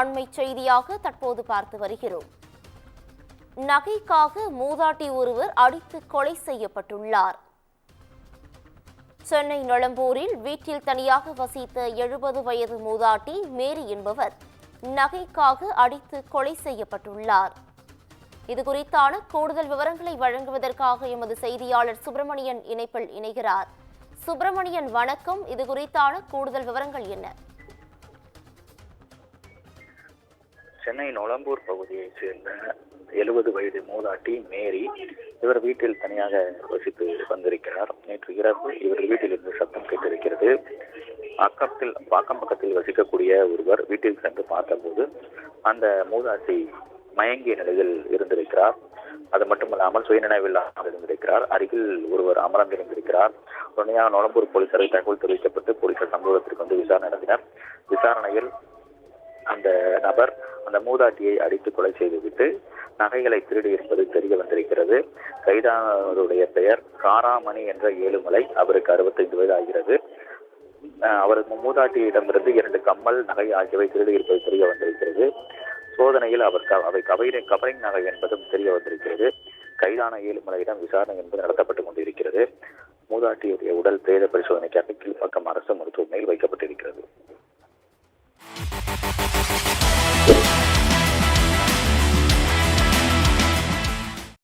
அண்மை செய்தியாக தற்போது பார்த்து வருகிறோம். நகைக்காக மூதாட்டி ஒருவர் அடித்து கொலை செய்யப்பட்டுள்ளார். சென்னை நொளம்பூரில் வீட்டில் தனியாக வசித்த 70 வயது மூதாட்டி மேரி என்பவர் நகைக்காக அடித்து கொலை செய்யப்பட்டுள்ளார். இதுகுறித்தான கூடுதல் விவரங்களை வழங்குவதற்காக எமது செய்தியாளர் சுப்பிரமணியன் இணைப்பில் இணைகிறார். சுப்பிரமணியன், வணக்கம். இதுகுறித்தான கூடுதல் விவரங்கள் என்ன? சென்னை நொளம்பூர் பகுதியைச் சேர்ந்த 70 வயது மூதாட்டி மேரி இவர் வீட்டில் தனியாக வசித்து வந்திருக்கிறார். நேற்று இரவு இவர் வீட்டிலிருந்து சத்தம் கேட்டிருக்கிறது. அக்கம் பக்கத்தில் வசிக்கக்கூடிய ஒருவர் வீட்டில் சென்று பார்த்தபோது அந்த மூதாட்டி மயங்கிய நிலையில் இருந்திருக்கிறார். அது மட்டுமல்லாமல் சுயநினைவில்லாமல் இருந்திருக்கிறார். அருகில் ஒருவர் அமர்ந்திருந்திருக்கிறார். உடனடியாக நொளம்பூர் போலீசாரை தகவல் தெரிவிக்கப்பட்டு போலீசார் சம்பவத்திற்கு வந்து விசாரணை நடத்தினர். விசாரணையில் அந்த நபர் அந்த மூதாட்டியை அடித்து கொலை செய்துவிட்டு நகைகளை திருடி இருப்பது தெரிய வந்திருக்கிறது. கைதானவருடைய பெயர் காராமணி என்ற ஏழுமலை. அவருக்கு 65 வயது ஆகிறது. அவர் மூதாட்டியிடமிருந்து 2 கம்மல் நகை ஆகியவை திருடி இருப்பது தெரிய வந்திருக்கிறது. சோதனையில் அவை கவரிங் நகை என்பதும் தெரிய வந்திருக்கிறது. கைதான ஏழுமலையிடம் விசாரணை என்பது நடத்தப்பட்டுக் கொண்டிருக்கிறது. மூதாட்டியுடைய உடல் பிரேத பரிசோதனைக்காக கீழ்ப்பாக்கம் அரசு மருத்துவமனையில் வைக்கப்பட்டது.